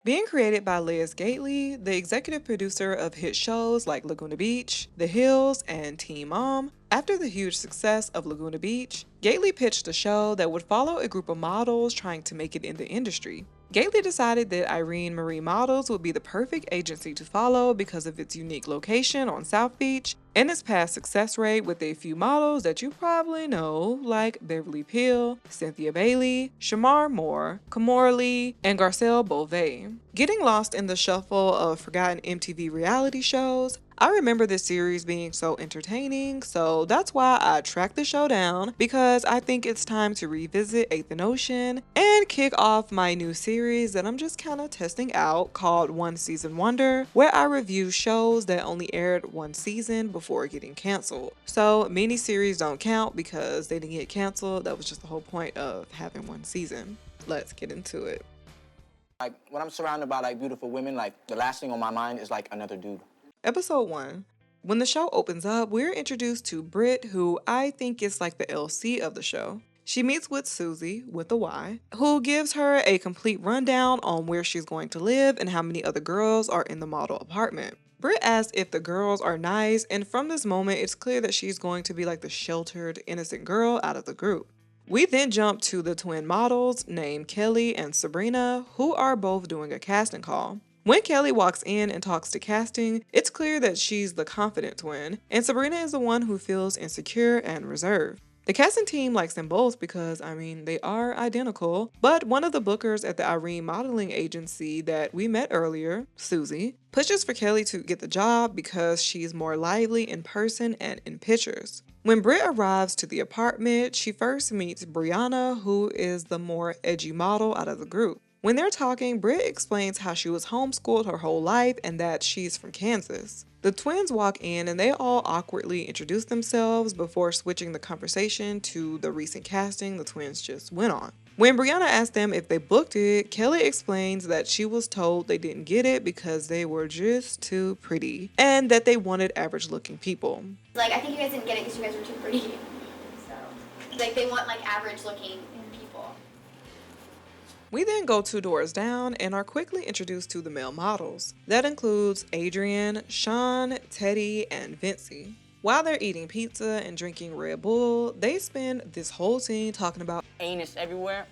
Being created by Liz Gately, the executive producer of hit shows like Laguna Beach, The Hills, and Teen Mom, after the huge success of Laguna Beach, Gately pitched a show that would follow a group of models trying to make it in the industry. Gately decided that Irene Marie Models would be the perfect agency to follow because of its unique location on South Beach and its past success rate with a few models that you probably know, like Beverly Peel, Cynthia Bailey, Shamar Moore, Kamora Lee, and Garcelle Beauvais. Getting lost in the shuffle of forgotten MTV reality shows, I remember this series being so entertaining, so that's why I tracked the show down because I think it's time to revisit 8th and Ocean and kick off my new series that I'm just kind of testing out called One Season Wonder, where I review shows that only aired one season before getting canceled. So miniseries don't count because they didn't get canceled. That was just the whole point of having one season. Let's get into it. Like, when I'm surrounded by, like, beautiful women, like, the last thing on my mind is, like, another dude. Episode 1. When the show opens up, we're introduced to Britt, who I think is like the LC of the show. She meets with Susie, with a Y, who gives her a complete rundown on where she's going to live and how many other girls are in the model apartment. Britt asks if the girls are nice, and from this moment, it's clear that she's going to be like the sheltered, innocent girl out of the group. We then jump to the twin models named Kelly and Sabrina, who are both doing a casting call. When Kelly walks in and talks to casting, it's clear that she's the confident twin, and Sabrina is the one who feels insecure and reserved. The casting team likes them both because, they are identical, but one of the bookers at the Irene modeling agency that we met earlier, Susie, pushes for Kelly to get the job because she's more lively in person and in pictures. When Britt arrives to the apartment, she first meets Brianna, who is the more edgy model out of the group. When they're talking, Britt explains how she was homeschooled her whole life and that she's from Kansas. The twins walk in and they all awkwardly introduce themselves before switching the conversation to the recent casting the twins just went on. When Brianna asks them if they booked it, Kelly explains that she was told they didn't get it because they were just too pretty and that they wanted average looking people. Like, I think you guys didn't get it because you guys were too pretty. So, like, they want, like, average looking people. We then go 2 doors down and are quickly introduced to the male models. That includes Adrian, Sean, Teddy, and Vincy. While they're eating pizza and drinking Red Bull, they spend this whole scene talking about Anus everywhere,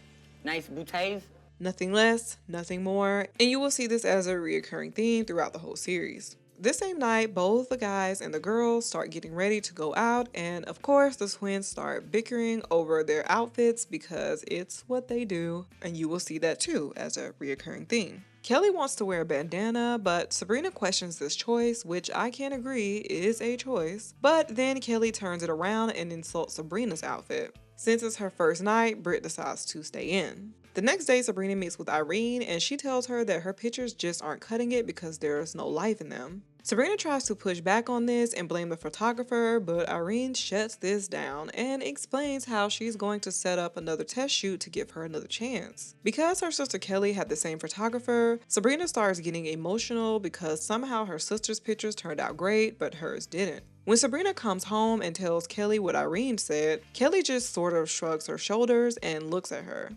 nice bouteilles. nothing less, nothing more, and you will see this as a reoccurring theme throughout the whole series. This same night, both the guys and the girls start getting ready to go out, and of course, the twins start bickering over their outfits because it's what they do, and you will see that too as a reoccurring theme. Kelly wants to wear a bandana, but Sabrina questions this choice, which I can agree is a choice, but then Kelly turns it around and insults Sabrina's outfit. Since it's her first night, Britt decides to stay in. The next day, Sabrina meets with Irene and she tells her that her pictures just aren't cutting it because there's no life in them. Sabrina tries to push back on this and blame the photographer, but Irene shuts this down and explains how she's going to set up another test shoot to give her another chance. Because her sister Kelly had the same photographer, Sabrina starts getting emotional because somehow her sister's pictures turned out great, but hers didn't. When Sabrina comes home and tells Kelly what Irene said, Kelly just sort of shrugs her shoulders and looks at her.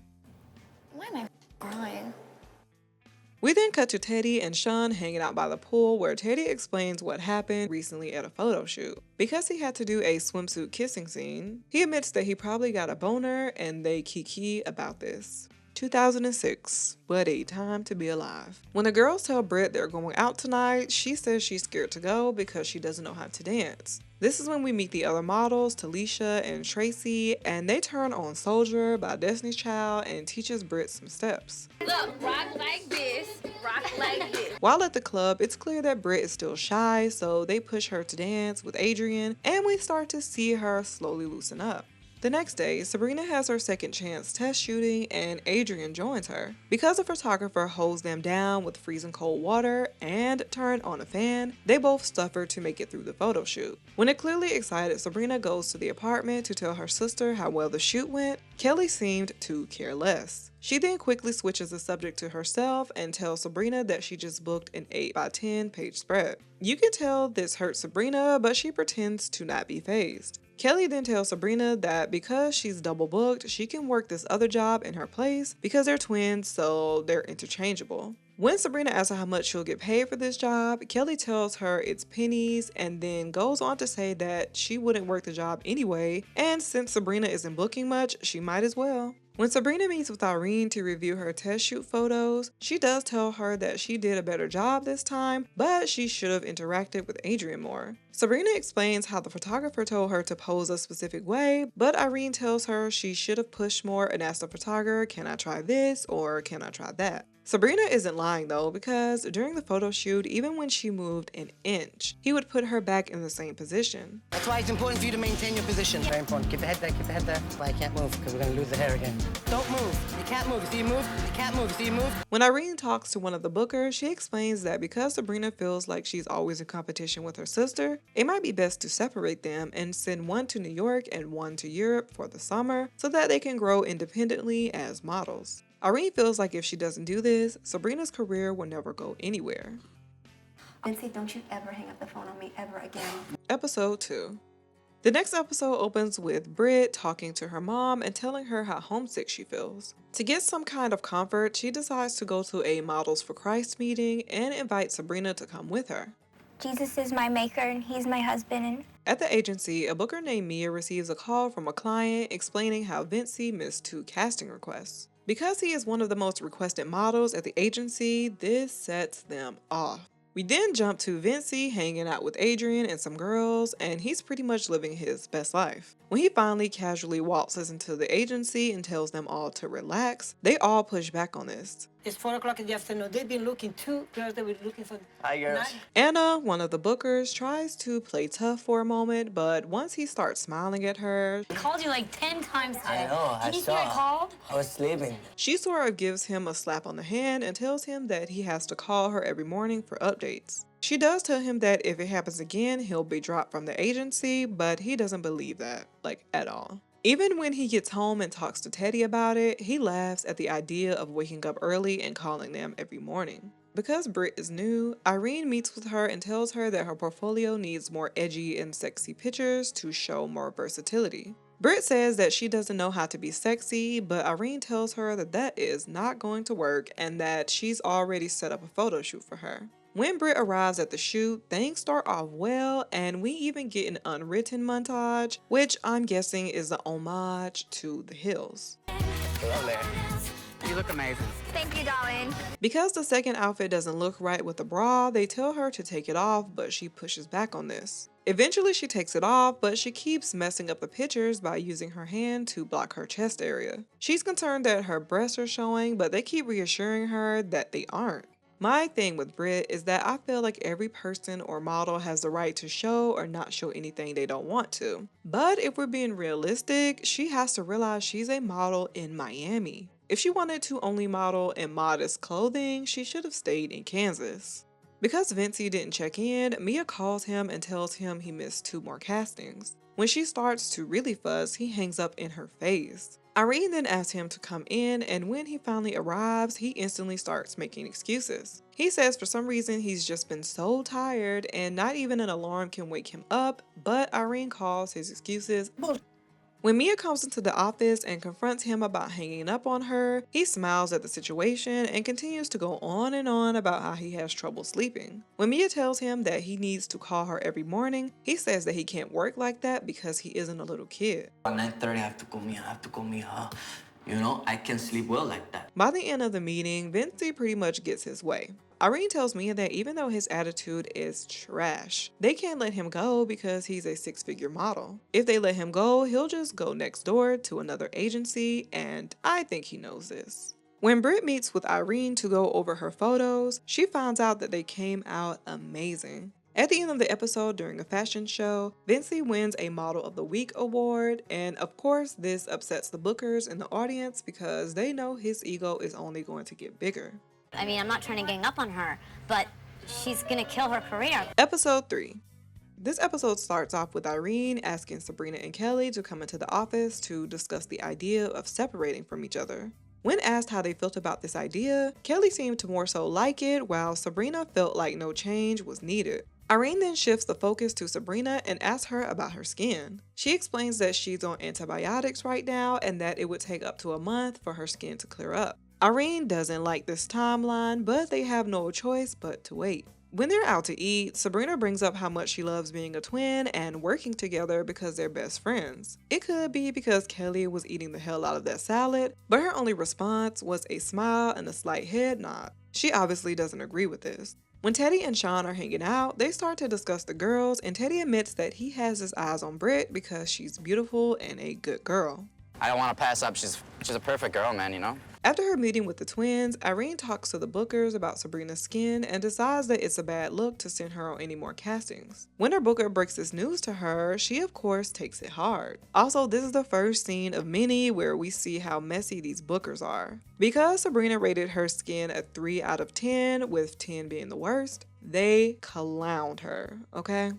Why am I crying? We then cut to Teddy and Sean hanging out by the pool where Teddy explains what happened recently at a photo shoot. Because he had to do a swimsuit kissing scene, he admits that he probably got a boner and they kiki about this. 2006, what a time to be alive. When the girls tell Britt they're going out tonight, she says she's scared to go because she doesn't know how to dance. This is when we meet the other models, Talisha and Tracy, and they turn on Soldier by Destiny's Child and teaches Britt some steps. Look, rock like this, rock like this. While at the club, it's clear that Britt is still shy, so they push her to dance with Adrian, and we start to see her slowly loosen up. The next day, Sabrina has her second chance test shooting and Adrian joins her. Because the photographer holds them down with freezing cold water and turned on a fan, they both suffer to make it through the photo shoot. When a clearly excited Sabrina goes to the apartment to tell her sister how well the shoot went, Kelly seemed to care less. She then quickly switches the subject to herself and tells Sabrina that she just booked an 8 by 10 page spread. You can tell this hurts Sabrina, but she pretends to not be fazed. Kelly then tells Sabrina that because she's double booked, she can work this other job in her place because they're twins, so they're interchangeable. When Sabrina asks her how much she'll get paid for this job, Kelly tells her it's pennies and then goes on to say that she wouldn't work the job anyway, and since Sabrina isn't booking much, she might as well. When Sabrina meets with Irene to review her test shoot photos, she does tell her that she did a better job this time, but she should have interacted with Adrian more. Sabrina explains how the photographer told her to pose a specific way, but Irene tells her she should have pushed more and asked the photographer, "Can I try this?" or "Can I try that?" Sabrina isn't lying though, because during the photo shoot, even when she moved an inch, he would put her back in the same position. That's why it's important for you to maintain your position. Very important. Keep the head there, keep the head there. That's why I can't move, because we're going to lose the hair again. Don't move. You can't move. You see you move? You can't move. You see you move? When Irene talks to one of the bookers, she explains that because Sabrina feels like she's always in competition with her sister, it might be best to separate them and send one to New York and one to Europe for the summer so that they can grow independently as models. Irene feels like if she doesn't do this, Sabrina's career will never go anywhere. Lindsay, don't you ever hang up the phone on me ever again. Episode 2. The next episode opens with Britt talking to her mom and telling her how homesick she feels. To get some kind of comfort, she decides to go to a Models for Christ meeting and invite Sabrina to come with her. Jesus is my maker and he's my husband. At the agency, a booker named Mia receives a call from a client explaining how Vinci missed 2 casting requests. Because he is one of the most requested models at the agency, this sets them off. We then jump to Vinci hanging out with Adrian and some girls, and he's pretty much living his best life. When he finally casually waltzes into the agency and tells them all to relax, they all push back on this. It's 4 o'clock in the afternoon. They've been looking, 2 girls that were looking for... Hi, girls. Anna, one of the bookers, tries to play tough for a moment, but once he starts smiling at her, I called you like 10 times today. I know, I Did you saw. see I called? I was sleeping. she sort of gives him a slap on the hand and tells him that he has to call her every morning for updates. She does tell him that if it happens again, he'll be dropped from the agency, but he doesn't believe that, like, at all. Even when he gets home and talks to Teddy about it, he laughs at the idea of waking up early and calling them every morning. Because Britt is new, Irene meets with her and tells her that her portfolio needs more edgy and sexy pictures to show more versatility. Britt says that she doesn't know how to be sexy, but Irene tells her that that is not going to work and that she's already set up a photo shoot for her. When Britt arrives at the shoot, things start off well, and we even get an unwritten montage, which I'm guessing is the homage to The Hills. Hello there. You look amazing. Thank you, darling. Because the second outfit doesn't look right with the bra, they tell her to take it off, but she pushes back on this. Eventually she takes it off, but she keeps messing up the pictures by using her hand to block her chest area. She's concerned that her breasts are showing, but they keep reassuring her that they aren't. My thing with Britt is that I feel like every person or model has the right to show or not show anything they don't want to. But if we're being realistic, she has to realize she's a model in Miami. If she wanted to only model in modest clothing, she should have stayed in Kansas. Because Vinci didn't check in, Mia calls him and tells him he missed 2 more castings. When she starts to really fuss, he hangs up in her face. Irene then asks him to come in, and when he finally arrives, he instantly starts making excuses. He says for some reason he's just been so tired and not even an alarm can wake him up, but Irene calls his excuses bullshit. When Mia comes into the office and confronts him about hanging up on her, he smiles at the situation and continues to go on and on about how he has trouble sleeping. When Mia tells him that he needs to call her every morning, he says that he can't work like that because he isn't a little kid. At 9:30, I have to call me. You know, I can sleep well like that. By the end of the meeting, Vinci pretty much gets his way. Irene tells Mia that even though his attitude is trash, they can't let him go because he's a 6-figure model. If they let him go, he'll just go next door to another agency, and I think he knows this. When Britt meets with Irene to go over her photos, she finds out that they came out amazing. At the end of the episode during a fashion show, Vinci wins a Model of the Week award, and of course this upsets the bookers in the audience because they know his ego is only going to get bigger. I mean, I'm not trying to gang up on her, but she's gonna kill her career. Episode 3. This episode starts off with Irene asking Sabrina and Kelly to come into the office to discuss the idea of separating from each other. When asked how they felt about this idea, Kelly seemed to more so like it, while Sabrina felt like no change was needed. Irene then shifts the focus to Sabrina and asks her about her skin. She explains that she's on antibiotics right now and that it would take up to a month for her skin to clear up. Irene doesn't like this timeline, but they have no choice but to wait. When they're out to eat, Sabrina brings up how much she loves being a twin and working together because they're best friends. It could be because Kelly was eating the hell out of that salad, but her only response was a smile and a slight head nod. She obviously doesn't agree with this. When Teddy and Sean are hanging out, they start to discuss the girls, and Teddy admits that he has his eyes on Britt because she's beautiful and a good girl. I don't want to pass up. She's a perfect girl, man, you know? After her meeting with the twins, Irene talks to the bookers about Sabrina's skin and decides that it's a bad look to send her on any more castings. When her booker breaks this news to her, she of course takes it hard. Also, this is the first scene of many where we see how messy these bookers are. Because Sabrina rated her skin a 3 out of 10, with 10 being the worst, they clowned her, okay?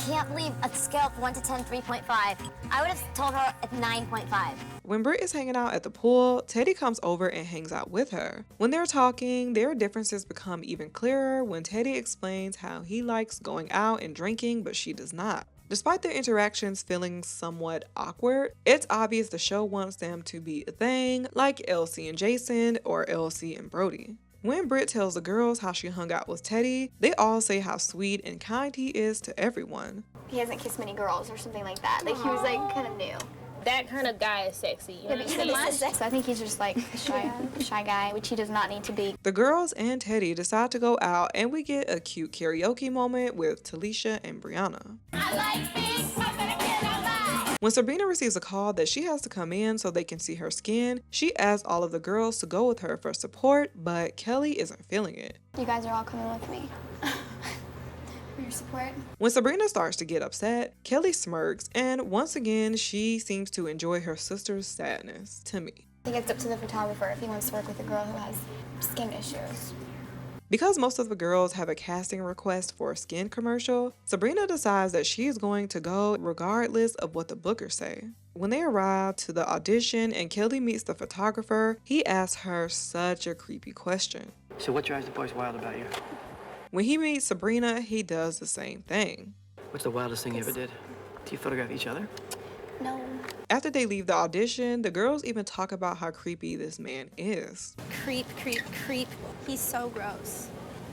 Can't believe a scale of 1 to 10, 3.5. I would have told her a 9.5. When Britt is hanging out at the pool, Teddy comes over and hangs out with her. When they're talking, their differences become even clearer when Teddy explains how he likes going out and drinking, but she does not. Despite their interactions feeling somewhat awkward, it's obvious the show wants them to be a thing, like Elsie and Jason or Elsie and Brody. When Britt tells the girls how she hung out with Teddy, they all say how sweet and kind he is to everyone. He hasn't kissed many girls or something like that. Like he was like kind of new. That kind of guy is sexy. You know what I'm saying? So I think he's just like a shy guy, which he does not need to be. The girls and Teddy decide to go out, and we get a cute karaoke moment with Talisha and Brianna. When Sabrina receives a call that she has to come in so they can see her skin, she asks all of the girls to go with her for support, but Kelly isn't feeling it. You guys are all coming with me. For your support. When Sabrina starts to get upset, Kelly smirks, and once again, she seems to enjoy her sister's sadness, to me. I think it's up to the photographer if he wants to work with a girl who has skin issues. Because most of the girls have a casting request for a skin commercial, Sabrina decides that she is going to go regardless of what the bookers say. When they arrive to the audition and Kelly meets the photographer, he asks her such a creepy question. So what drives the boys wild about you? When he meets Sabrina, he does the same thing. What's the wildest thing you ever did? Do you photograph each other? No. After they leave the audition, the girls even talk about how creepy this man is. Creep, creep, creep. He's so gross.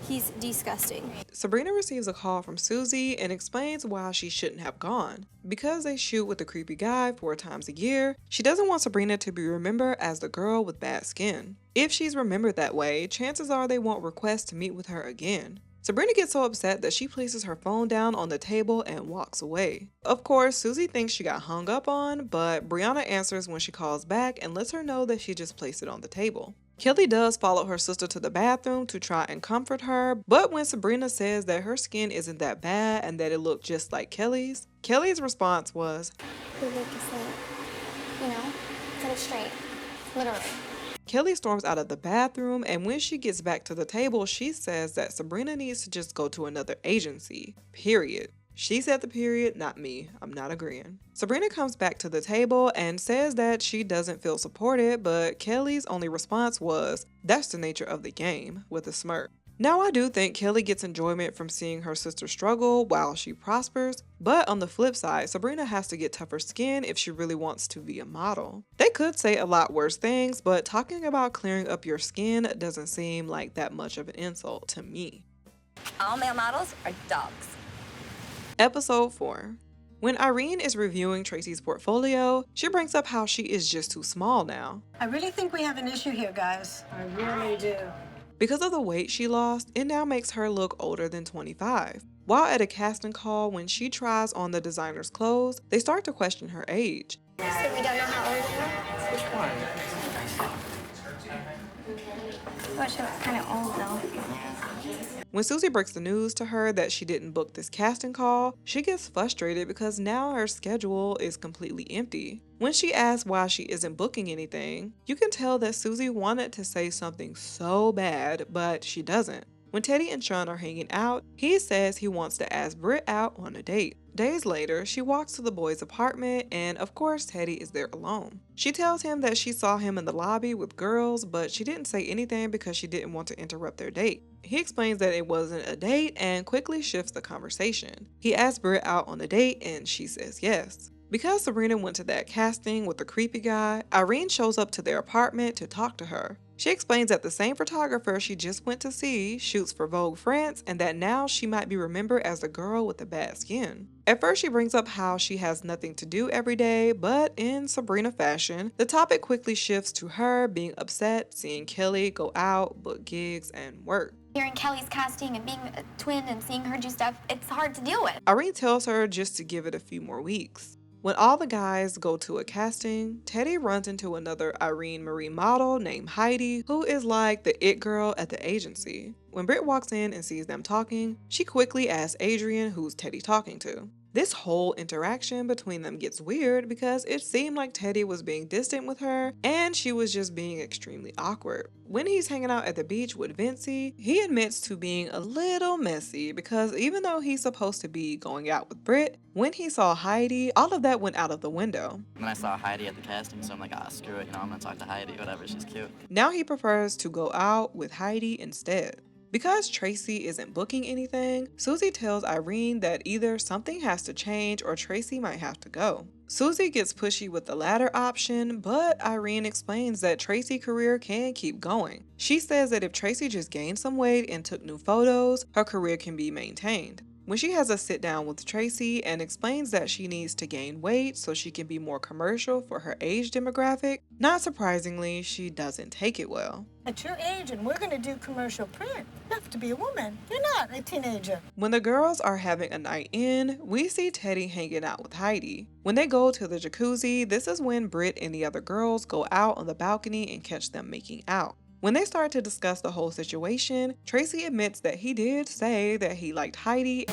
He's disgusting. Sabrina receives a call from Susie and explains why she shouldn't have gone. Because they shoot with the creepy guy 4 times a year, she doesn't want Sabrina to be remembered as the girl with bad skin. If she's remembered that way, chances are they won't request to meet with her again. Sabrina gets so upset that she places her phone down on the table and walks away. Of course, Susie thinks she got hung up on, but Brianna answers when she calls back and lets her know that she just placed it on the table. Kelly does follow her sister to the bathroom to try and comfort her, but when Sabrina says that her skin isn't that bad and that it looked just like Kelly's response was, You look the same. You know? Set it straight. Literally. Kelly storms out of the bathroom, and when she gets back to the table, she says that Sabrina needs to just go to another agency, period. She said the period, not me. I'm not agreeing. Sabrina comes back to the table and says that she doesn't feel supported, but Kelly's only response was, "That's the nature of the game," with a smirk. Now, I do think Kelly gets enjoyment from seeing her sister struggle while she prospers, but on the flip side, Sabrina has to get tougher skin if she really wants to be a model. They could say a lot worse things, but talking about clearing up your skin doesn't seem like that much of an insult to me. All male models are dogs. Episode 4. When Irene is reviewing Tracy's portfolio, she brings up how she is just too small now. I really think we have an issue here, guys. I really do. Because of the weight she lost, it now makes her look older than 25. While at a casting call, when she tries on the designer's clothes, they start to question her age. So we don't know how old you are? Which one? I thought she was kind of old though. When Susie breaks the news to her that she didn't book this casting call, she gets frustrated because now her schedule is completely empty. When she asks why she isn't booking anything, you can tell that Susie wanted to say something so bad, but she doesn't. When Teddy and Sean are hanging out, he says he wants to ask Britt out on a date. Days later, she walks to the boy's apartment, and of course Teddy is there alone. She tells him that she saw him in the lobby with girls, but she didn't say anything because she didn't want to interrupt their date. He explains that it wasn't a date and quickly shifts the conversation. He asks Britt out on a date and she says yes. Because Sabrina went to that casting with the creepy guy, Irene shows up to their apartment to talk to her. She explains that the same photographer she just went to see shoots for Vogue France and that now she might be remembered as the girl with the bad skin. At first, she brings up how she has nothing to do every day, but in Sabrina fashion, the topic quickly shifts to her being upset seeing Kelly go out, book gigs, and work. Hearing Kelly's casting and being a twin and seeing her do stuff, it's hard to deal with. Irene tells her just to give it a few more weeks. When all the guys go to a casting, Teddy runs into another Irene Marie model named Heidi, who is like the it girl at the agency. When Britt walks in and sees them talking, she quickly asks Adrian who's Teddy talking to. This whole interaction between them gets weird because it seemed like Teddy was being distant with her and she was just being extremely awkward. When he's hanging out at the beach with Vincey, he admits to being a little messy because even though he's supposed to be going out with Britt, when he saw Heidi, all of that went out of the window. Then I saw Heidi at the casting, so I'm like, ah, screw it, I'm gonna talk to Heidi, whatever, she's cute. Now he prefers to go out with Heidi instead. Because Tracy isn't booking anything, Susie tells Irene that either something has to change or Tracy might have to go. Susie gets pushy with the latter option, but Irene explains that Tracy's career can keep going. She says that if Tracy just gained some weight and took new photos, her career can be maintained. When she has a sit down with Tracy and explains that she needs to gain weight so she can be more commercial for her age demographic, not surprisingly, she doesn't take it well. At your age, and we're going to do commercial print. You have to be a woman. You're not a teenager. When the girls are having a night in, we see Teddy hanging out with Heidi. When they go to the jacuzzi, this is when Britt and the other girls go out on the balcony and catch them making out. When they start to discuss the whole situation, Tracy admits that he did say that he liked Heidi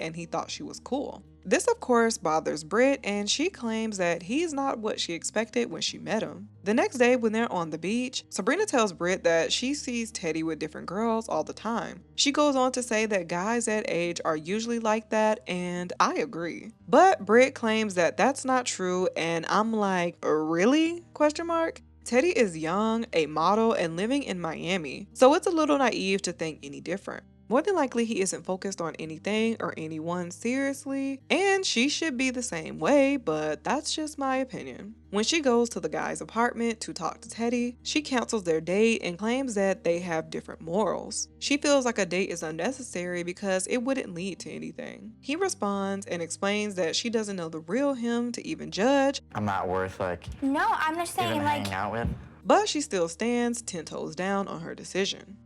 and he thought she was cool. This of course bothers Britt and she claims that he's not what she expected when she met him. The next day when they're on the beach, Sabrina tells Britt that she sees Teddy with different girls all the time. She goes on to say that guys that age are usually like that and I agree. But Britt claims that that's not true and I'm like, really? Question mark. Teddy is young, a model, and living in Miami, so it's a little naive to think any different. More than likely, he isn't focused on anything or anyone seriously, and she should be the same way, but that's just my opinion. When she goes to the guy's apartment to talk to Teddy, she cancels their date and claims that they have different morals. She feels like a date is unnecessary because it wouldn't lead to anything. He responds and explains that she doesn't know the real him to even judge. I'm not worth, No, I'm just saying, even hanging out with. But she still stands 10 toes down on her decision.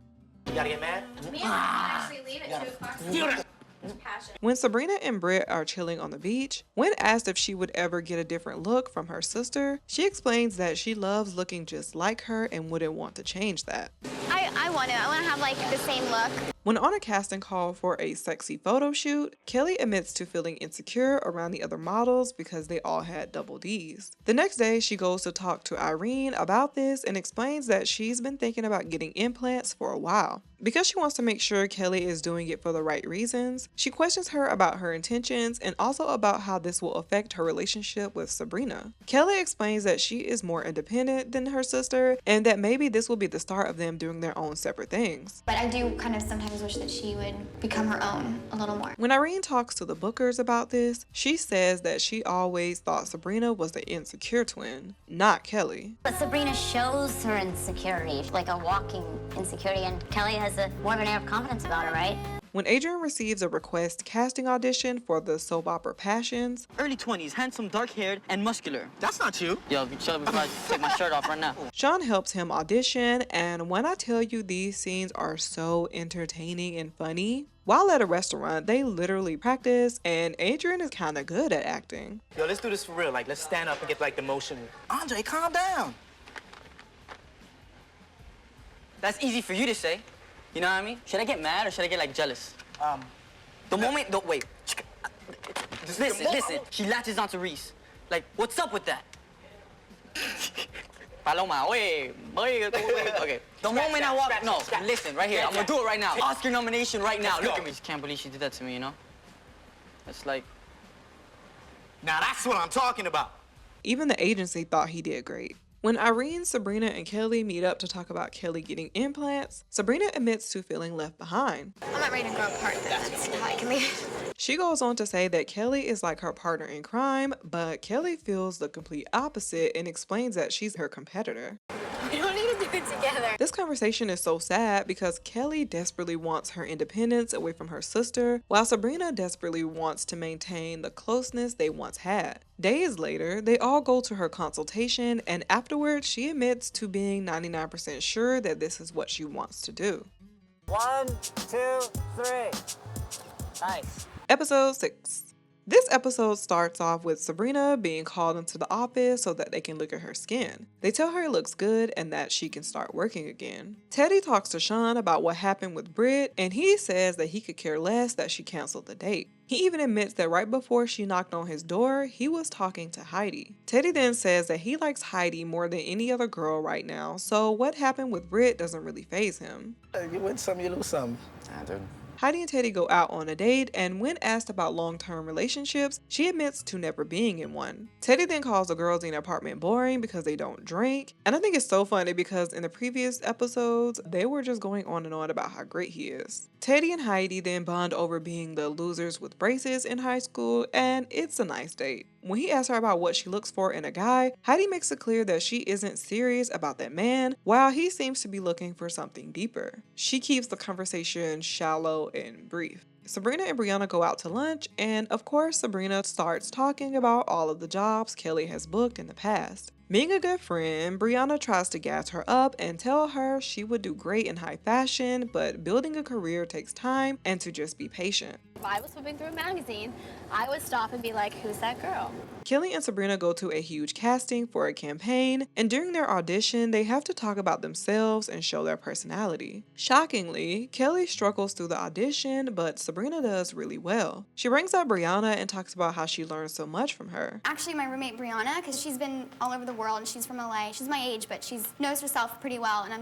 You gotta get mad? Me and actually leave at 2 o'clock. Passion. When Sabrina and Britt are chilling on the beach, when asked if she would ever get a different look from her sister, she explains that she loves looking just like her and wouldn't want to change that. I want to have like the same look. When on a casting call for a sexy photo shoot, Kelly admits to feeling insecure around the other models because they all had double Ds. The next day, she goes to talk to Irene about this and explains that she's been thinking about getting implants for a while. Because she wants to make sure Kelly is doing it for the right reasons, she questions her about her intentions and also about how this will affect her relationship with Sabrina. Kelly explains that she is more independent than her sister and that maybe this will be the start of them doing their own separate things. But I do kind of sometimes wish that she would become her own a little more. When Irene talks to the bookers about this, she says that she always thought Sabrina was the insecure twin, not Kelly. But Sabrina shows her insecurity, like a walking insecurity, and Kelly has more of an air of confidence about her, right? When Adrian receives a request casting audition for the soap opera Passions, Early 20s, handsome, dark-haired, and muscular. That's not you. Yo, chill before I take my shirt off right now. Sean helps him audition, and when I tell you these scenes are so entertaining and funny, while at a restaurant, they literally practice, and Adrian is kind of good at acting. Yo, let's do this for real. Like, let's stand up and get, like, the motion. Andre, calm down. That's easy for you to say. You know what I mean? Should I get mad or should I get, like, jealous? Wait. Listen. She latches onto Reese. Like, what's up with that? Paloma, wait. Okay. The moment I walk... No, listen, right here. I'm gonna do it right now. Oscar nomination right now. Look at me. Can't believe she did that to me, you know? It's like... Now, that's what I'm talking about. Even the agency thought he did great. When Irene, Sabrina, and Kelly meet up to talk about Kelly getting implants, Sabrina admits to feeling left behind. I'm not ready to grow apart. That's how I can leave. She goes on to say that Kelly is like her partner in crime, but Kelly feels the complete opposite and explains that she's her competitor. We don't need to do it together. This conversation is so sad because Kelly desperately wants her independence away from her sister, while Sabrina desperately wants to maintain the closeness they once had. Days later, they all go to her consultation, and afterwards, she admits to being 99% sure that this is what she wants to do. 1, 2, 3. Nice. Episode 6. This episode starts off with Sabrina being called into the office so that they can look at her skin. They tell her it looks good and that she can start working again. Teddy talks to Sean about what happened with Britt, and he says that he could care less that she canceled the date. He even admits that right before she knocked on his door, he was talking to Heidi. Teddy then says that he likes Heidi more than any other girl right now, so what happened with Britt doesn't really faze him. You win some, you lose some. Dude. Heidi and Teddy go out on a date, and when asked about long-term relationships, she admits to never being in one. Teddy then calls the girls in the apartment boring because they don't drink, and I think it's so funny because in the previous episodes, they were just going on and on about how great he is. Teddy and Heidi then bond over being the losers with braces in high school, and it's a nice date. When he asks her about what she looks for in a guy, Heidi makes it clear that she isn't serious about that man, while he seems to be looking for something deeper. She keeps the conversation shallow and brief. Sabrina and Brianna go out to lunch, and of course Sabrina starts talking about all of the jobs Kelly has booked in the past. Being a good friend, Brianna tries to gas her up and tell her she would do great in high fashion, but building a career takes time and to just be patient. If I was flipping through a magazine, I would stop and be like, who's that girl? Kelly and Sabrina go to a huge casting for a campaign, and during their audition, they have to talk about themselves and show their personality. Shockingly, Kelly struggles through the audition, but Sabrina does really well. She brings up Brianna and talks about how she learned so much from her. Actually, my roommate Brianna, because she's been all over the world and she's from LA. She's my age, but she knows herself pretty well, and I'm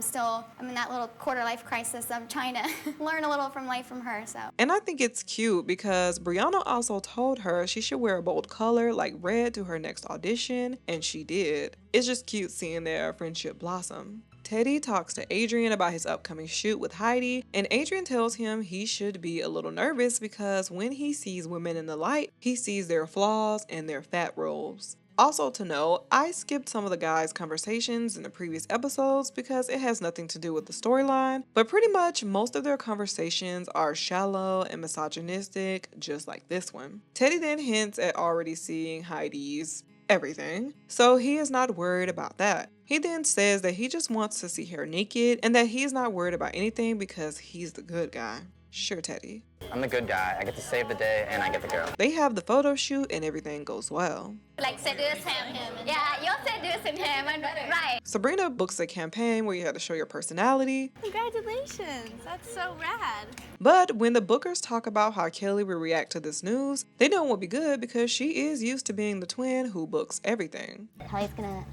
in that little quarter life crisis. I'm trying to learn a little from life from her, so. And I think it's cute because Brianna also told her she should wear a bold color like red to her next audition, and she did. It's just cute seeing their friendship blossom. Teddy talks to Adrian about his upcoming shoot with Heidi, and Adrian tells him he should be a little nervous because when he sees women in the light, he sees their flaws and their fat rolls. Also to note, I skipped some of the guys' conversations in the previous episodes because it has nothing to do with the storyline, but pretty much most of their conversations are shallow and misogynistic, just like this one. Teddy then hints at already seeing Heidi's everything, so he is not worried about that. He then says that he just wants to see her naked and that he's not worried about anything because he's the good guy. Sure, Teddy. I'm the good guy. I get to save the day and I get the girl. They have the photo shoot and everything goes well. Like seduce him. Yeah, you're seducing him. Right. Sabrina books a campaign where you have to show your personality. Congratulations, that's so rad. But when the bookers talk about how Kelly will react to this news, they know it won't be good because she is used to being the twin who books everything. Kelly's gonna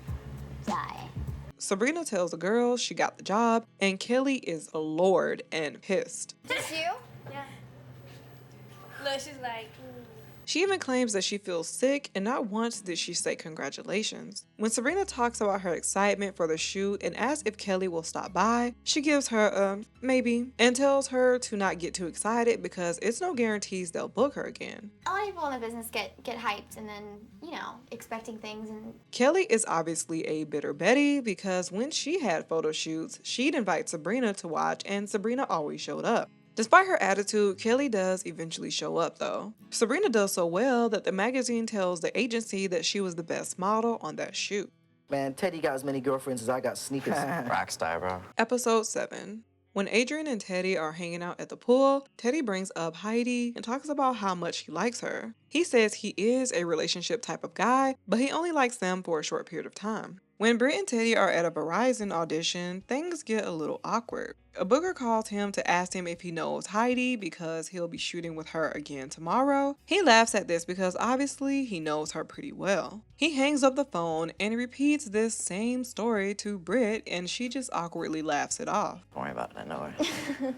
die. Sabrina tells the girls she got the job, and Kelly is a lord and pissed. Just you? Yeah. Look, she's like, She even claims that she feels sick, and not once did she say congratulations. When Sabrina talks about her excitement for the shoot and asks if Kelly will stop by, she gives her a maybe and tells her to not get too excited because it's no guarantees they'll book her again. A lot of people in the business get hyped and then, expecting things and. Kelly is obviously a bitter Betty because when she had photo shoots, she'd invite Sabrina to watch and Sabrina always showed up. Despite her attitude, Kelly does eventually show up though. Sabrina does so well that the magazine tells the agency that she was the best model on that shoot. Man, Teddy got as many girlfriends as I got sneakers. Rockstar, bro. Episode 7. When Adrian and Teddy are hanging out at the pool, Teddy brings up Heidi and talks about how much he likes her. He says he is a relationship type of guy, but he only likes them for a short period of time. When Britt and Teddy are at a Verizon audition, things get a little awkward. A booker calls him to ask him if he knows Heidi because he'll be shooting with her again tomorrow. He laughs at this because obviously he knows her pretty well. He hangs up the phone and repeats this same story to Britt, and she just awkwardly laughs it off. Don't worry about it, I know her.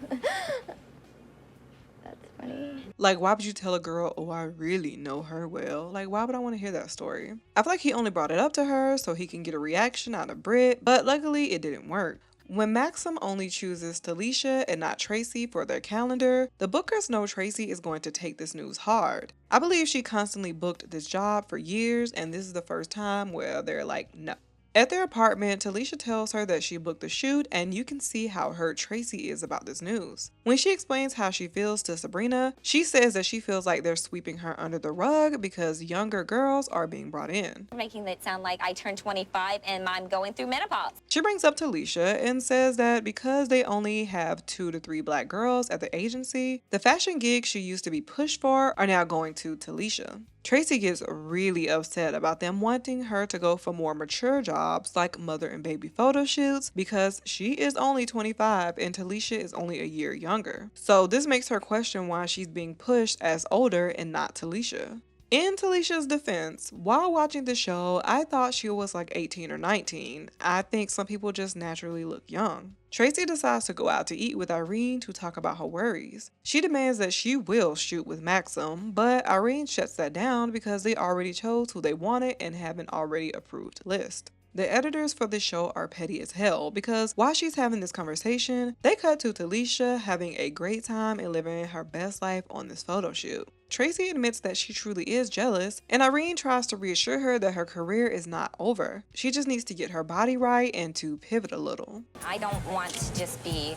That's funny. Like, why would you tell a girl, oh, I really know her well? Like, why would I want to hear that story? I feel like he only brought it up to her so he can get a reaction out of Britt, but luckily it didn't work. When Maxim only chooses Talisha and not Tracy for their calendar, the bookers know Tracy is going to take this news hard. I believe she constantly booked this job for years, and this is the first time where they're like, no. At their apartment, Talisha tells her that she booked the shoot, and you can see how hurt Tracy is about this news. When she explains how she feels to Sabrina, she says that she feels like they're sweeping her under the rug because younger girls are being brought in. Making it sound like I turned 25 and I'm going through menopause. She brings up Talisha and says that because they only have 2 to 3 black girls at the agency, the fashion gigs she used to be pushed for are now going to Talisha. Tracy gets really upset about them wanting her to go for more mature jobs like mother and baby photo shoots because she is only 25 and Talisha is only a year younger. So this makes her question why she's being pushed as older and not Talisha. In Talisha's defense, while watching the show, I thought she was like 18 or 19. I think some people just naturally look young. Tracy decides to go out to eat with Irene to talk about her worries. She demands that she will shoot with Maxim, but Irene shuts that down because they already chose who they wanted and have an already approved list. The editors for this show are petty as hell because while she's having this conversation, they cut to Talisha having a great time and living her best life on this photo shoot. Tracy admits that she truly is jealous, and Irene tries to reassure her that her career is not over. She just needs to get her body right and to pivot a little. I don't want to just be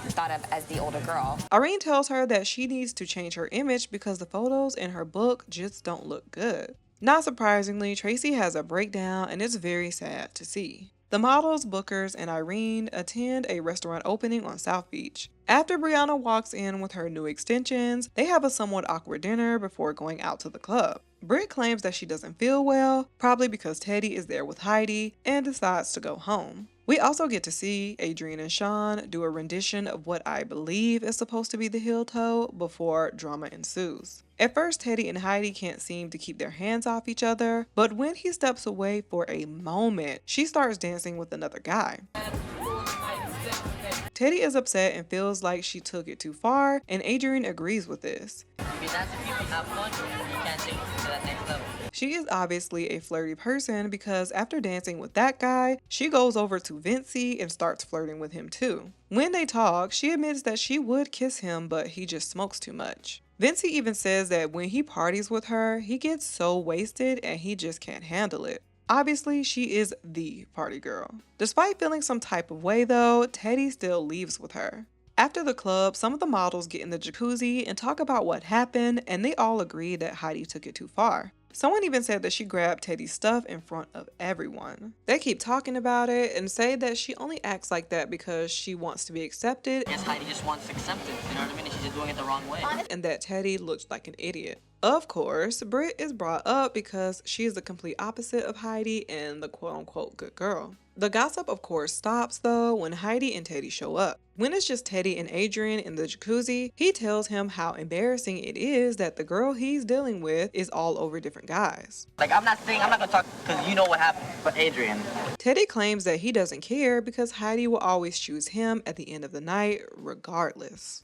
thought of as the older girl. Irene tells her that she needs to change her image because the photos in her book just don't look good. Not surprisingly, Tracy has a breakdown and it's very sad to see. The models, bookers, and Irene attend a restaurant opening on South Beach. After Brianna walks in with her new extensions, they have a somewhat awkward dinner before going out to the club. Britt claims that she doesn't feel well, probably because Teddy is there with Heidi, and decides to go home. We also get to see Adrian and Sean do a rendition of what I believe is supposed to be the heel toe before drama ensues. At first, Teddy and Heidi can't seem to keep their hands off each other, but when he steps away for a moment, she starts dancing with another guy. Teddy is upset and feels like she took it too far, and Adrian agrees with this. She is obviously a flirty person because after dancing with that guy, she goes over to Vincey and starts flirting with him too. When they talk, she admits that she would kiss him, but he just smokes too much. Vincey even says that when he parties with her, he gets so wasted and he just can't handle it. Obviously, she is the party girl. Despite feeling some type of way though, Teddy still leaves with her. After the club, some of the models get in the jacuzzi and talk about what happened, and they all agree that Heidi took it too far. Someone even said that she grabbed Teddy's stuff in front of everyone. They keep talking about it and say that she only acts like that because she wants to be accepted. I guess Heidi just wants acceptance, you know what I mean? She's just doing it the wrong way. And that Teddy looks like an idiot. Of course, Britt is brought up because she is the complete opposite of Heidi and the quote-unquote good girl. The gossip of course stops though when Heidi and Teddy show up. When it's just Teddy and Adrian in the jacuzzi, he tells him how embarrassing it is that the girl he's dealing with is all over different guys. Like, I'm not gonna talk because you know what happened, but Adrian. Teddy claims that he doesn't care because Heidi will always choose him at the end of the night regardless.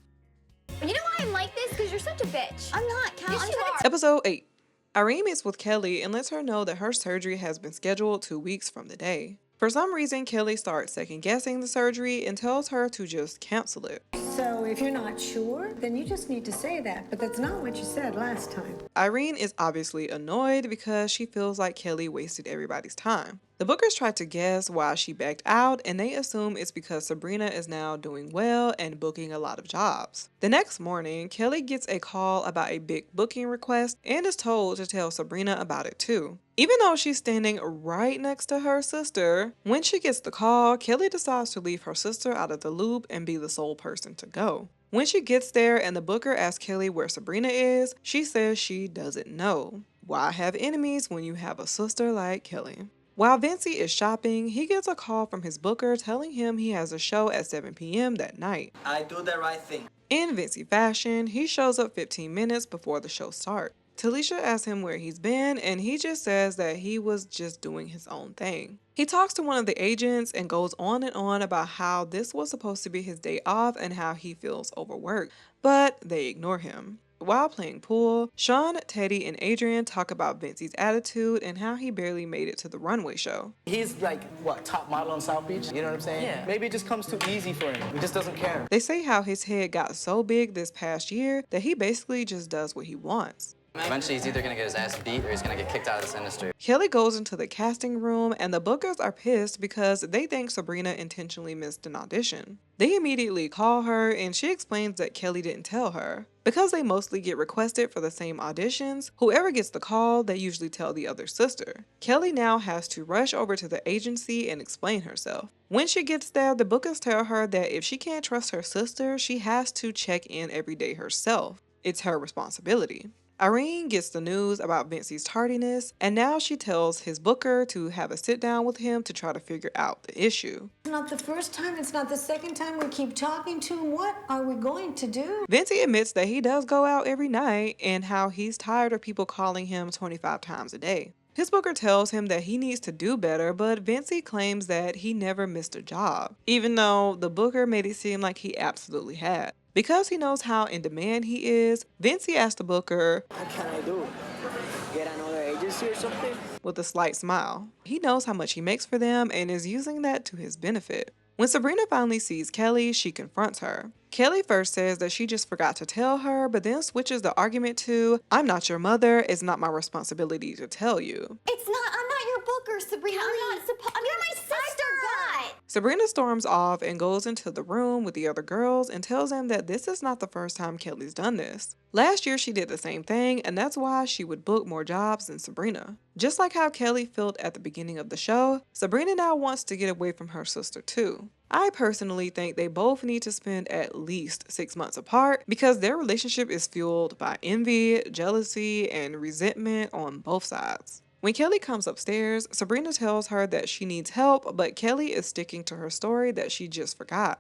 You know why I'm like this? Because you're such a bitch. I'm not, Cal. Yes, you are. Episode 8. Irene meets with Kelly and lets her know that her surgery has been scheduled 2 weeks from the day. For some reason, Kelly starts second-guessing the surgery and tells her to just cancel it. So if you're not sure, then you just need to say that, but that's not what you said last time. Irene is obviously annoyed because she feels like Kelly wasted everybody's time. The bookers try to guess why she backed out, and they assume it's because Sabrina is now doing well and booking a lot of jobs. The next morning, Kelly gets a call about a big booking request and is told to tell Sabrina about it too. Even though she's standing right next to her sister, when she gets the call, Kelly decides to leave her sister out of the loop and be the sole person to go. When she gets there and the booker asks Kelly where Sabrina is, she says she doesn't know. Why have enemies when you have a sister like Kelly? While Vincey is shopping, he gets a call from his booker telling him he has a show at 7 p.m. that night. I do the right thing. In Vincey fashion, he shows up 15 minutes before the show starts. Talisha asks him where he's been, and he just says that he was just doing his own thing. He talks to one of the agents and goes on and on about how this was supposed to be his day off and how he feels overworked, but they ignore him. While playing pool, Sean, Teddy, and Adrian talk about Vincey's attitude and how he barely made it to the runway show. He's like, what, top model on South Beach? You know what I'm saying? Yeah. Maybe it just comes too easy for him. He just doesn't care. They say how his head got so big this past year that he basically just does what he wants. Eventually, he's either gonna get his ass beat or he's gonna get kicked out of this industry. Kelly goes into the casting room and the bookers are pissed because they think Sabrina intentionally missed an audition. They immediately call her and she explains that Kelly didn't tell her. Because they mostly get requested for the same auditions, whoever gets the call, they usually tell the other sister. Kelly now has to rush over to the agency and explain herself. When she gets there, the bookers tell her that if she can't trust her sister, she has to check in every day herself. It's her responsibility. Irene gets the news about Vincey's tardiness, and now she tells his booker to have a sit down with him to try to figure out the issue. It's not the first time, it's not the second time we keep talking to him. What are we going to do? Vincey admits that he does go out every night and how he's tired of people calling him 25 times a day. His booker tells him that he needs to do better, but Vincey claims that he never missed a job, even though the booker made it seem like he absolutely had. Because he knows how in demand he is, Vincey asked the booker, What can I do? Get another agency or something? With a slight smile. He knows how much he makes for them and is using that to his benefit. When Sabrina finally sees Kelly, she confronts her. Kelly first says that she just forgot to tell her, but then switches the argument to, I'm not your mother, it's not my responsibility to tell you. I'm not your booker, Sabrina. I'm not supposed. You're my sister. God. Sabrina storms off and goes into the room with the other girls and tells them that this is not the first time Kelly's done this. Last year she did the same thing, and that's why she would book more jobs than Sabrina. Just like how Kelly felt at the beginning of the show, Sabrina now wants to get away from her sister too. I personally think they both need to spend at least 6 months apart because their relationship is fueled by envy, jealousy, and resentment on both sides. When Kelly comes upstairs, Sabrina tells her that she needs help, but Kelly is sticking to her story that she just forgot.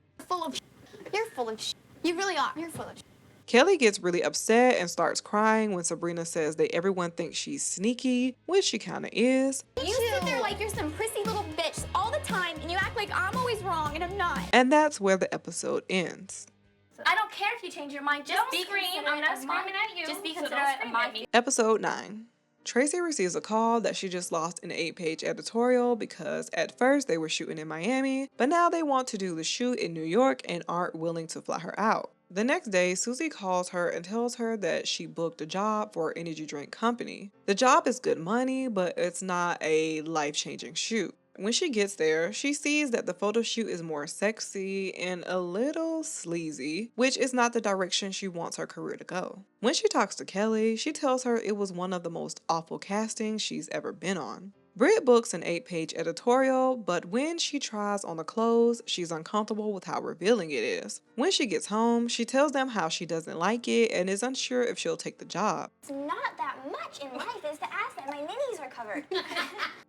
You're full of You really are. You're full of Kelly gets really upset and starts crying when Sabrina says that everyone thinks she's sneaky, which she kinda is. You sit there like you're some prissy little bitch all the time, and you act like I'm always wrong, and I'm not. And that's where the episode ends. I don't care if you change your mind. Just be scream. I'm not screaming at you. Just be considerate of my feelings. Episode 9. Tracy receives a call that she just lost an 8-page editorial because at first they were shooting in Miami, but now they want to do the shoot in New York and aren't willing to fly her out. The next day, Susie calls her and tells her that she booked a job for an energy drink company. The job is good money, but it's not a life-changing shoot. When she gets there, she sees that the photo shoot is more sexy and a little sleazy, which is not the direction she wants her career to go. When she talks to Kelly, she tells her it was one of the most awful castings she's ever been on. Britt books an 8-page editorial, but when she tries on the clothes, she's uncomfortable with how revealing it is. When she gets home, she tells them how she doesn't like it and is unsure if she'll take the job. It's not that much in life is to ask that my ninnies are covered.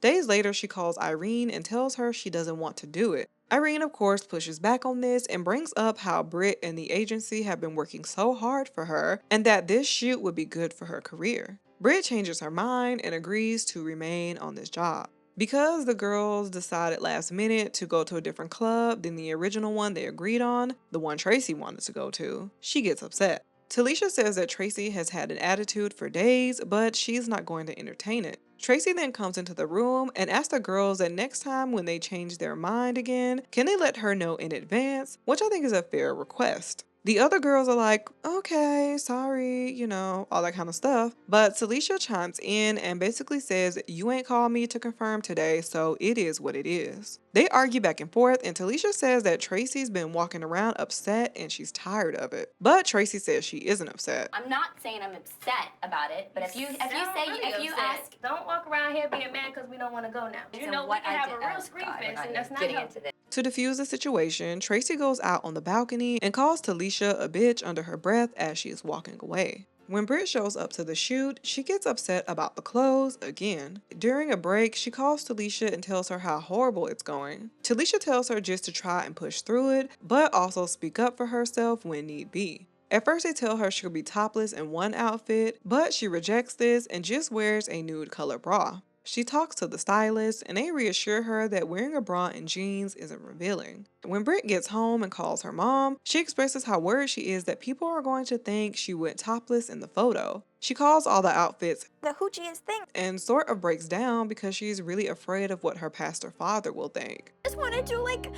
Days later, she calls Irene and tells her she doesn't want to do it. Irene, of course, pushes back on this and brings up how Britt and the agency have been working so hard for her and that this shoot would be good for her career. Britt changes her mind and agrees to remain on this job. Because the girls decided last minute to go to a different club than the original one they agreed on, the one Tracy wanted to go to, she gets upset. Talisha says that Tracy has had an attitude for days, but she's not going to entertain it. Tracy then comes into the room and asks the girls that next time when they change their mind again, can they let her know in advance, which I think is a fair request. The other girls are like, okay, sorry, you know, all that kind of stuff. But Talisha chimes in and basically says, you ain't called me to confirm today, so it is what it is. They argue back and forth, and Talisha says that Tracy's been walking around upset and she's tired of it. But Tracy says she isn't upset. I'm not saying I'm upset about it, but if you ask, don't walk around here being mad because we don't want to go now. You know, we can have a real screen fence, and that's not helpful. To defuse the situation, Tracy goes out on the balcony and calls Talisha a bitch under her breath as she is walking away. When Britt shows up to the shoot, she gets upset about the clothes again. During a break, she calls Talisha and tells her how horrible it's going. Talisha tells her just to try and push through it, but also speak up for herself when need be. At first, they tell her she'll be topless in one outfit, but she rejects this and just wears a nude color bra. She talks to the stylist and they reassure her that wearing a bra and jeans isn't revealing. When Britt gets home and calls her mom, she expresses how worried she is that people are going to think she went topless in the photo. She calls all the outfits the hoochiest thing and sort of breaks down because she's really afraid of what her pastor father will think. I just want to do like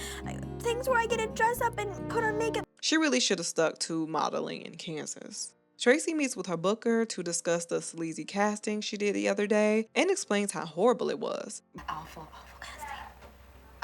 things where I get to dress up and put on makeup. She really should have stuck to modeling in Kansas. Tracy meets with her booker to discuss the sleazy casting she did the other day and explains how horrible it was. Awful casting.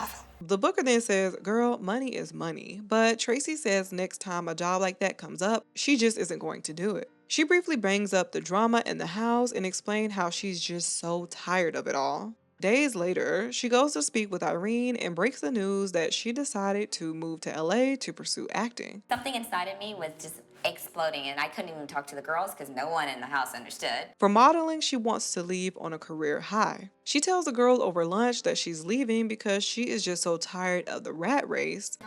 Awful. The booker then says, girl, money is money, but Tracy says next time a job like that comes up, she just isn't going to do it. She briefly brings up the drama in the house and explains how she's just so tired of it all. Days later, she goes to speak with Irene and breaks the news that she decided to move to LA to pursue acting. Something inside of me was just exploding, and I couldn't even talk to the girls because no one in the house understood. For modeling, she wants to leave on a career high. She tells the girl over lunch that she's leaving because she is just so tired of the rat race.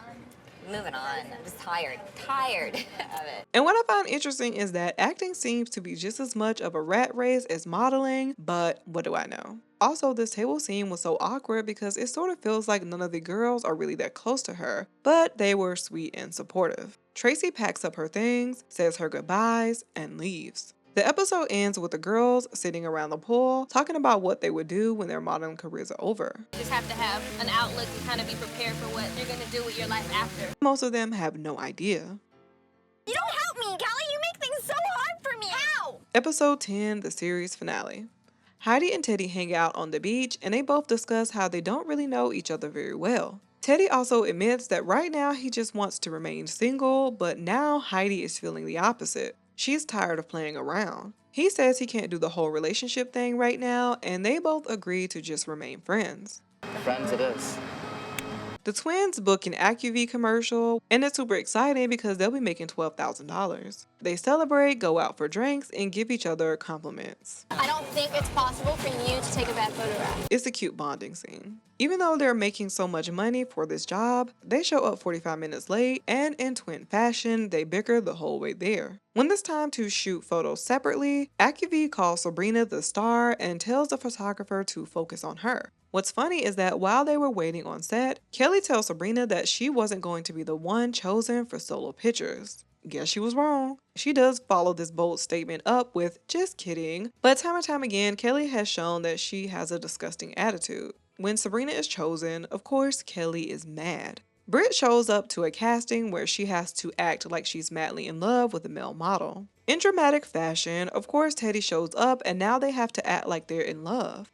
Moving on. I'm just tired of it. And what I find interesting is that acting seems to be just as much of a rat race as modeling, but what do I know? Also, this table scene was so awkward because it sort of feels like none of the girls are really that close to her, but they were sweet and supportive. Tracy packs up her things, says her goodbyes, and leaves. The episode ends with the girls sitting around the pool talking about what they would do when their modeling careers are over. You just have to have an outlook and kind of be prepared for what you're going to do with your life after. Most of them have no idea. You don't help me, Kelly. You make things so hard for me. How? Episode 10, the series finale. Heidi and Teddy hang out on the beach and they both discuss how they don't really know each other very well. Teddy also admits that right now he just wants to remain single, but now Heidi is feeling the opposite. She's tired of playing around. He says he can't do the whole relationship thing right now, and they both agree to just remain friends. Friends it is. The twins book an AccuV commercial, and it's super exciting because they'll be making $12,000. They celebrate, go out for drinks, and give each other compliments. I don't think it's possible for you to take a bad photograph. It's a cute bonding scene. Even though they're making so much money for this job, they show up 45 minutes late, and in twin fashion, they bicker the whole way there. When it's time to shoot photos separately, AccuV calls Sabrina the star and tells the photographer to focus on her. What's funny is that while they were waiting on set, Kelly tells Sabrina that she wasn't going to be the one chosen for solo pictures. Guess she was wrong. She does follow this bold statement up with, just kidding, but time and time again, Kelly has shown that she has a disgusting attitude. When Sabrina is chosen, of course, Kelly is mad. Britt shows up to a casting where she has to act like she's madly in love with a male model. In dramatic fashion, of course, Teddy shows up and now they have to act like they're in love.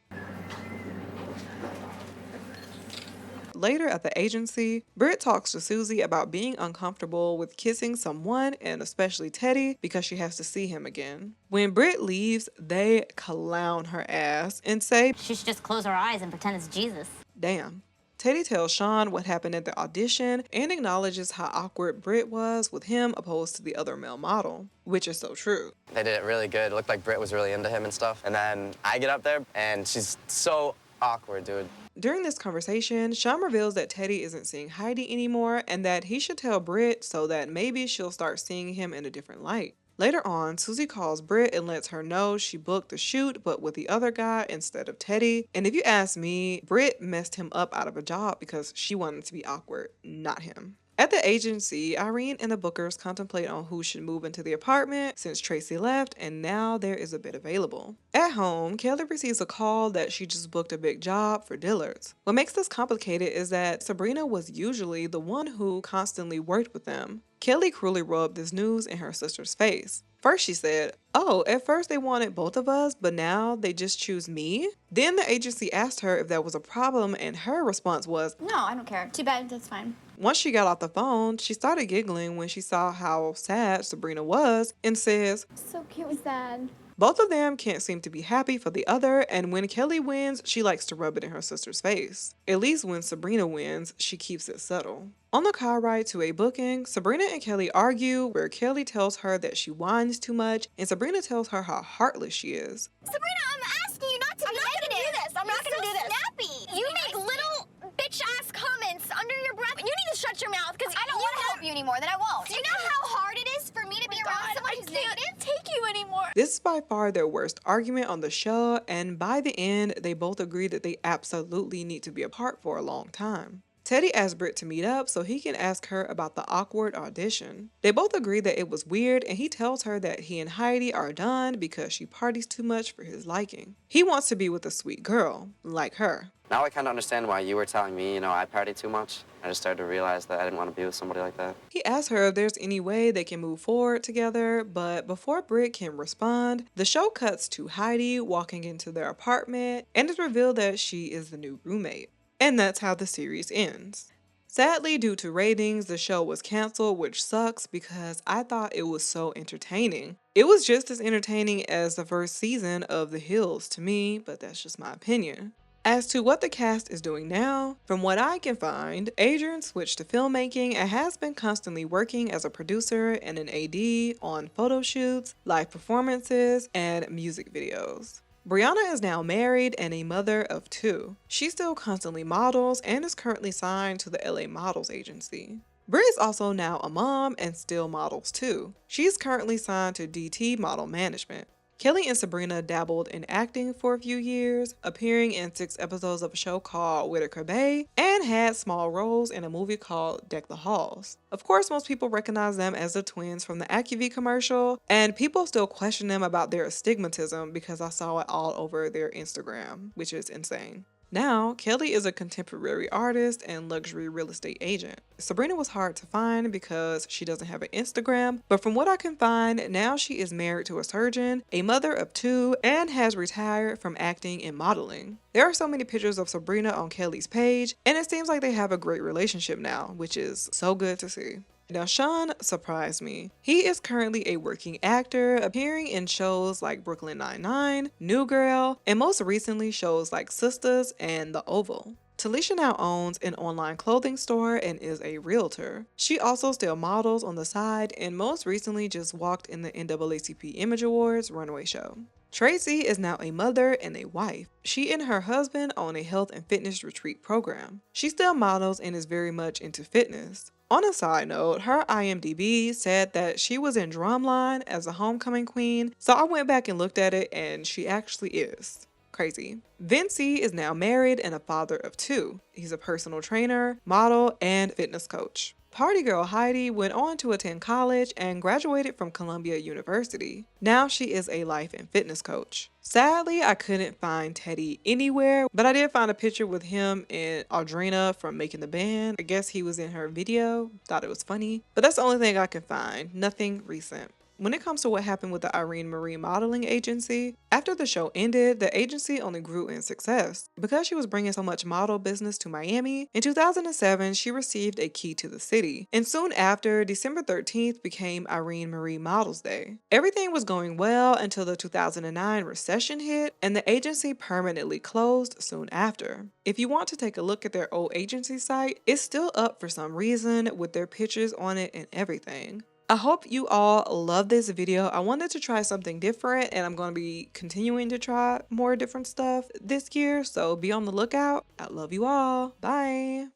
Later at the agency, Britt talks to Susie about being uncomfortable with kissing someone, and especially Teddy, because she has to see him again. When Britt leaves, they clown her ass and say, She should just close her eyes and pretend it's Jesus. Damn. Teddy tells Sean what happened at the audition and acknowledges how awkward Britt was with him opposed to the other male model, which is so true. They did it really good. It looked like Britt was really into him and stuff. And then I get up there and she's so awkward, dude. During this conversation, Sean reveals that Teddy isn't seeing Heidi anymore and that he should tell Britt so that maybe she'll start seeing him in a different light. Later on, Susie calls Britt and lets her know she booked the shoot but with the other guy instead of Teddy. And if you ask me, Britt messed him up out of a job because she wanted to be awkward, not him. At the agency, Irene and the bookers contemplate on who should move into the apartment since Tracy left, and now there is a bed available. At home, Kelly receives a call that she just booked a big job for Dillard's. What makes this complicated is that Sabrina was usually the one who constantly worked with them. Kelly cruelly rubbed this news in her sister's face. First she said, oh, at first they wanted both of us, but now they just choose me? Then the agency asked her if that was a problem, and her response was, No, I don't care. Too bad, that's fine. Once she got off the phone, she started giggling when she saw how sad Sabrina was and says, So cute and sad. Both of them can't seem to be happy for the other, and when Kelly wins, she likes to rub it in her sister's face. At least when Sabrina wins, she keeps it subtle. On the car ride to a booking, Sabrina and Kelly argue where Kelly tells her that she whines too much, and Sabrina tells her how heartless she is. Sabrina, I'm asking you not to be negative. I'm not gonna do this. Snappy. You make little bitch-ass comments under your breath. You need to shut your mouth because I don't want to help you anymore, then I won't. Do you know how hard it is for me to be around someone who's negative? I can't take you anymore. This is by far their worst argument on the show, and by the end, they both agree that they absolutely need to be apart for a long time. Teddy asks Britt to meet up so he can ask her about the awkward audition. They both agree that it was weird, and he tells her that he and Heidi are done because she parties too much for his liking. He wants to be with a sweet girl, like her. Now I kind of understand why you were telling me, I party too much. I just started to realize that I didn't want to be with somebody like that. He asks her if there's any way they can move forward together, but before Britt can respond, the show cuts to Heidi walking into their apartment, and it's revealed that she is the new roommate. And that's how the series ends. Sadly, due to ratings, the show was canceled, which sucks because I thought it was so entertaining. It was just as entertaining as the first season of The Hills to me, but that's just my opinion. As to what the cast is doing now, from what I can find, Adrian switched to filmmaking and has been constantly working as a producer and an AD on photo shoots, live performances, and music videos. Brianna is now married and a mother of 2. She still constantly models and is currently signed to the LA Models Agency. Britt is also now a mom and still models too. She's currently signed to DT Model Management. Kelly and Sabrina dabbled in acting for a few years, appearing in 6 episodes of a show called Whitaker Bay, and had small roles in a movie called Deck the Halls. Of course, most people recognize them as the twins from the AccuV commercial, and people still question them about their astigmatism because I saw it all over their Instagram, which is insane. Now, Kelly is a contemporary artist and luxury real estate agent. Sabrina was hard to find because she doesn't have an Instagram, but from what I can find, now she is married to a surgeon, a mother of 2, and has retired from acting and modeling. There are so many pictures of Sabrina on Kelly's page, and it seems like they have a great relationship now, which is so good to see. Now, Sean surprised me. He is currently a working actor, appearing in shows like Brooklyn Nine-Nine, New Girl, and most recently shows like Sisters and The Oval. Talisha now owns an online clothing store and is a realtor. She also still models on the side and most recently just walked in the NAACP Image Awards runway show. Tracy is now a mother and a wife. She and her husband own a health and fitness retreat program. She still models and is very much into fitness. On a side note, her IMDb said that she was in Drumline as a homecoming queen, so I went back and looked at it and she actually is. Crazy. Vincey is now married and a father of 2. He's a personal trainer, model, and fitness coach. Party girl Heidi went on to attend college and graduated from Columbia University. Now she is a life and fitness coach. Sadly, I couldn't find Teddy anywhere, but I did find a picture with him and Audrina from Making the Band. I guess he was in her video. Thought it was funny, but that's the only thing I could find. Nothing recent. When it comes to what happened with the Irene Marie modeling agency, after the show ended, the agency only grew in success. Because she was bringing so much model business to Miami, in 2007, she received a key to the city. And soon after, December 13th became Irene Marie Models Day. Everything was going well until the 2009 recession hit, and the agency permanently closed soon after. If you want to take a look at their old agency site, it's still up for some reason with their pictures on it and everything. I hope you all love this video. I wanted to try something different and I'm going to be continuing to try more different stuff this year. So be on the lookout. I love you all. Bye.